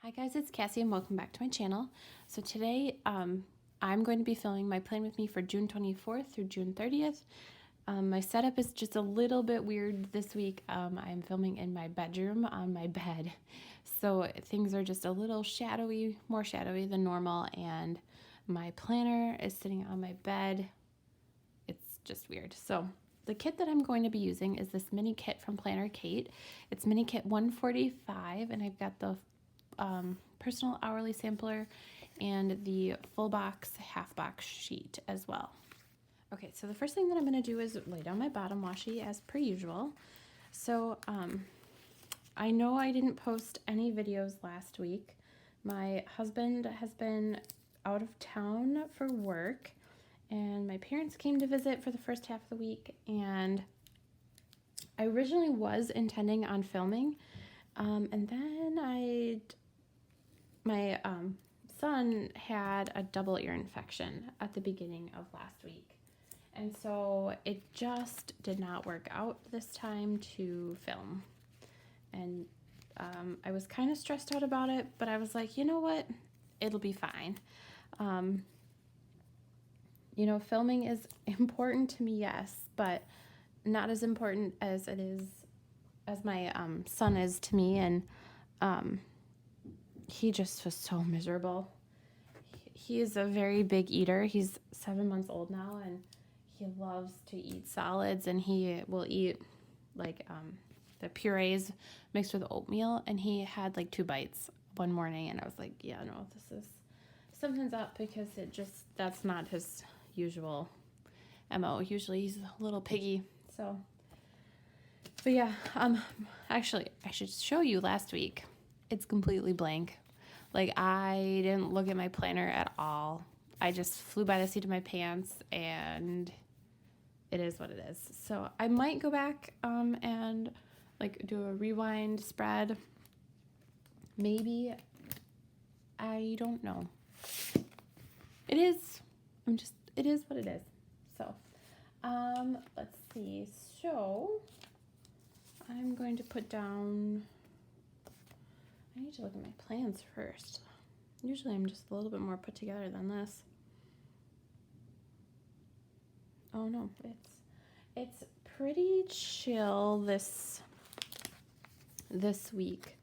Hi guys, it's Cassie and welcome back to my channel. So today I'm going to be filming my Plan With Me for June 24th through June 30th. My setup is just a little bit weird this week. I'm filming in my bedroom on my bed. So things are just a little shadowy, more shadowy than normal, and my planner is sitting on my bed. It's just weird. So the kit that I'm going to be using is this mini kit from Planner Kate. It's mini kit 145, and I've got the personal hourly sampler and the full box half box sheet as well. Okay, so the first thing that I'm going to do is lay down my bottom washi as per usual. So I know I didn't post any videos last week. My husband has been out of town for work, and my parents came to visit for the first half of the week, and I originally was intending on filming, and then my son had a double ear infection at the beginning of last week. And so it just did not work out this time to film. And I was kind of stressed out about it, but I was like, you know what? It'll be fine. You know, filming is important to me, yes, but not as important as it is, as my son is to me. And he just was so miserable. He is a very big eater. He's 7 months old now, and he loves to eat solids, and he will eat like the purees mixed with oatmeal, and he had like 2 bites one morning, and I was like, yeah, no, this is something's up, because that's not his usual MO. Usually he's a little piggy. So but yeah, actually I should show you last week. It's completely blank. Like, I didn't look at my planner at all. I just flew by the seat of my pants, and it is what it is. So I might go back and like do a rewind spread. Maybe. I don't know. It is. It is what it is. So let's see. So I'm going to put down, I need to look at my plans first. Usually I'm just a little bit more put together than this. Oh no, it's pretty chill this week.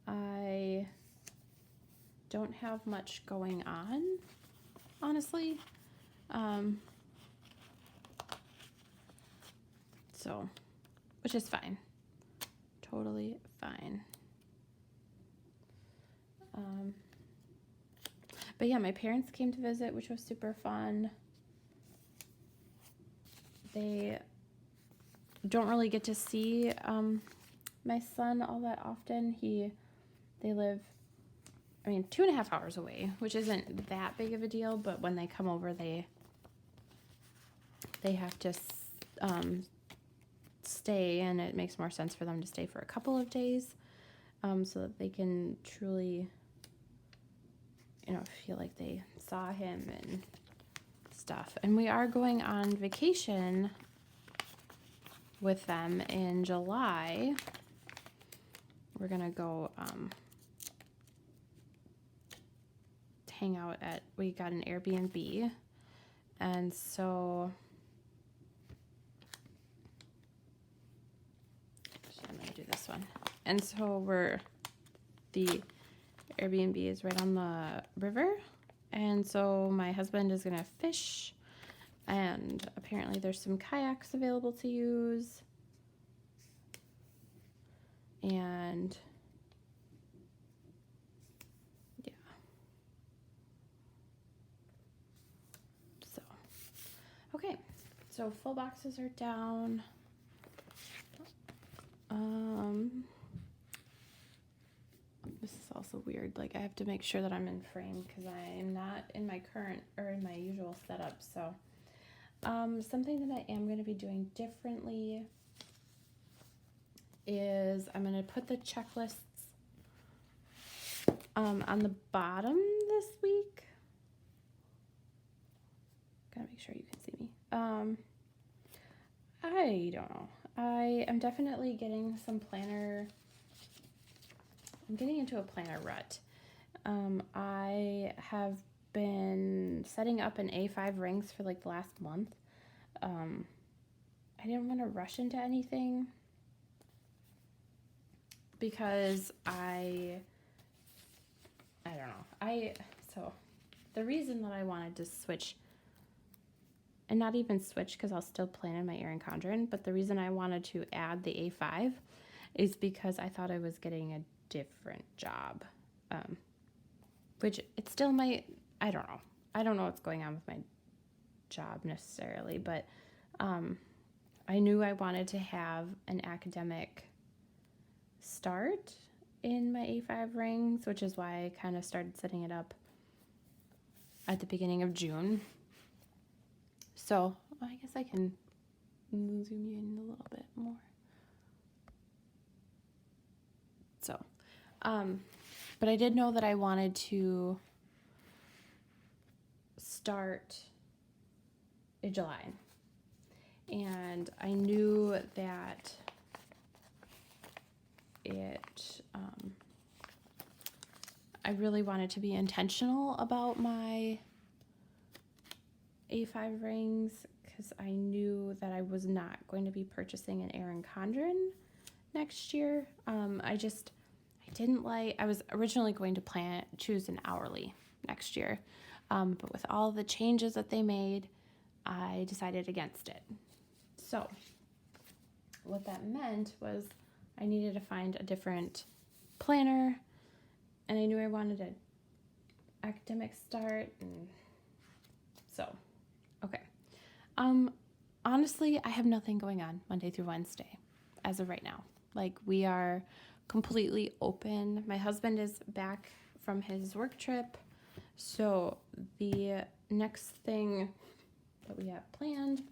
I don't have much going on, honestly. So, which is fine. Totally fine. But yeah, my parents came to visit, which was super fun. They don't really get to see my son all that often. They live, 2.5 hours away, which isn't that big of a deal, but when they come over, they have to stay, and it makes more sense for them to stay for a couple of days, so that they can truly, feel like they saw him and stuff. And we are going on vacation with them in July. We're gonna go hang out we got an Airbnb, and so I'm gonna do this one. And so the Airbnb is right on the river, and so my husband is gonna fish, and apparently there's some kayaks available to use, and yeah. So okay, so full boxes are down. This is also weird. Like, I have to make sure that I'm in frame because I am not in my current or in my usual setup. So, something that I am going to be doing differently is I'm going to put the checklists on the bottom this week. Gotta make sure you can see me. I don't know. I am definitely getting some planner I'm getting into a planner rut. I have been setting up an A5 rings for like the last month. I didn't want to rush into anything because I don't know. So the reason that I wanted to switch, and not even switch because I'll still plan in my Erin Condren, but the reason I wanted to add the A5 is because I thought I was getting a different job, which it still might. I don't know. I don't know what's going on with my job necessarily, but I knew I wanted to have an academic start in my A5 rings, which is why I kind of started setting it up at the beginning of June. So I guess I can zoom you in a little bit more. So, but I did know that I wanted to start in July. And I knew that I really wanted to be intentional about my A5 rings because I knew that I was not going to be purchasing an Erin Condren next year. I was originally going to choose an hourly next year. But with all the changes that they made, I decided against it. So what that meant was I needed to find a different planner, and I knew I wanted an academic start, and so, okay. Honestly, I have nothing going on Monday through Wednesday as of right now. Like, we are completely open. My husband is back from his work trip, so the next thing that we have planned,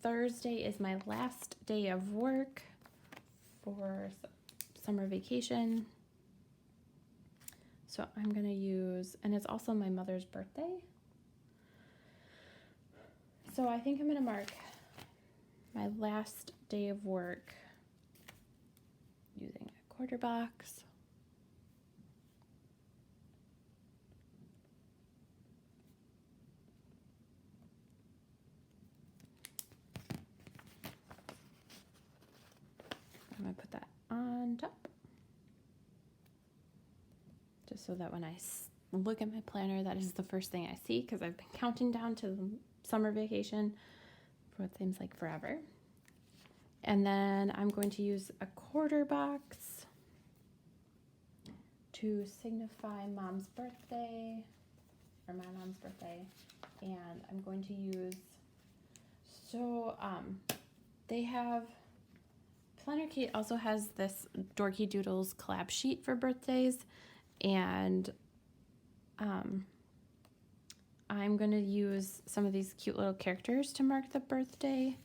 Thursday is my last day of work for summer vacation. So I'm going to use, and it's also my mother's birthday. So I think I'm going to mark my last day of work using a quarter box. I'm going to put that on top, just so that when I look at my planner, that is the first thing I see, because I've been counting down to the summer vacation for what seems like forever. And then I'm going to use a quarter box to signify Mom's birthday, or my mom's birthday. And I'm going to use, they have, Planner Kate also has this Dorky Doodles collab sheet for birthdays, and I'm going to use some of these cute little characters to mark the birthday.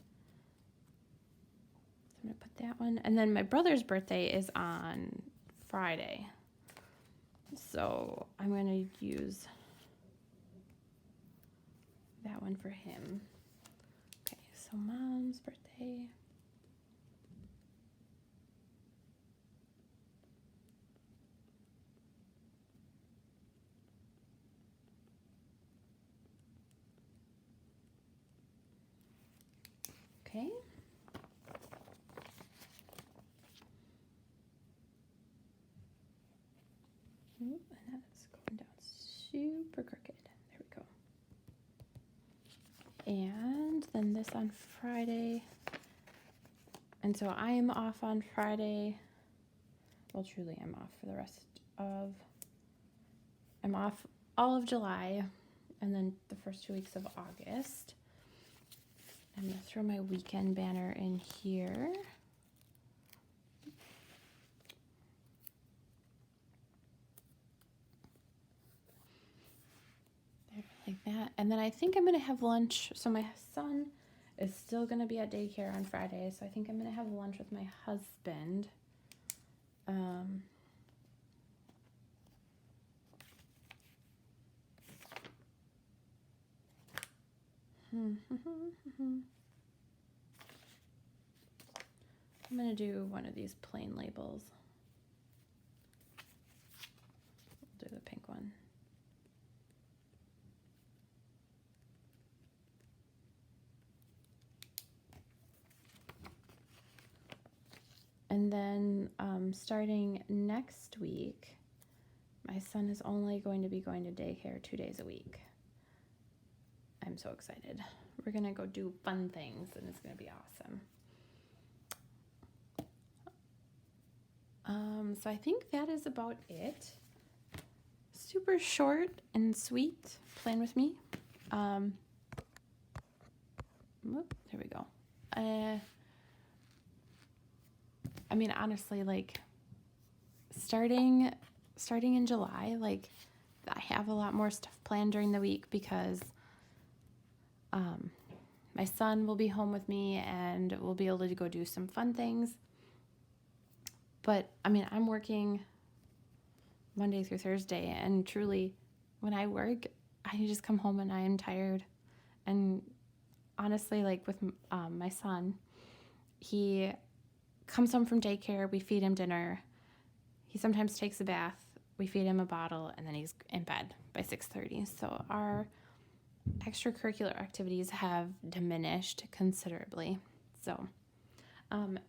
So I'm going to put that one. And then my brother's birthday is on Friday, so I'm going to use that one for him. Okay, so Mom's birthday. Okay. Ooh, and that's going down super crooked. There we go. And then this on Friday. And so I am off on Friday. Well, truly, I'm off for the rest of, I'm off all of July and then the first 2 weeks of August. I'm going to throw my weekend banner in here. There, like that. And then I think I'm going to have lunch. So my son is still going to be at daycare on Friday, so I think I'm going to have lunch with my husband. I'm going to do one of these plain labels. We'll do the pink one. And then starting next week, my son is only going to be going to daycare 2 days a week. I'm so excited. We're going to go do fun things, and it's going to be awesome. So I think that is about it. Super short and sweet. Plan with me. There we go. I mean, honestly, like starting in July, like I have a lot more stuff planned during the week because my son will be home with me and we'll be able to go do some fun things. But I mean, I'm working Monday through Thursday, and truly, when I work, I just come home and I am tired. And honestly, like with my son, he comes home from daycare, we feed him dinner. He sometimes takes a bath, we feed him a bottle, and then he's in bed by 6:30. So our extracurricular activities have diminished considerably.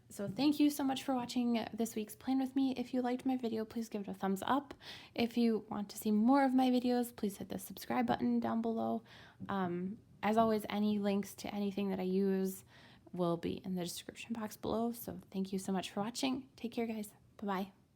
So thank you so much for watching this week's Plan With Me. If you liked my video, please give it a thumbs up. If you want to see more of my videos, please hit the subscribe button down below. As always, any links to anything that I use will be in the description box below. So thank you so much for watching. Take care, guys. Bye-bye.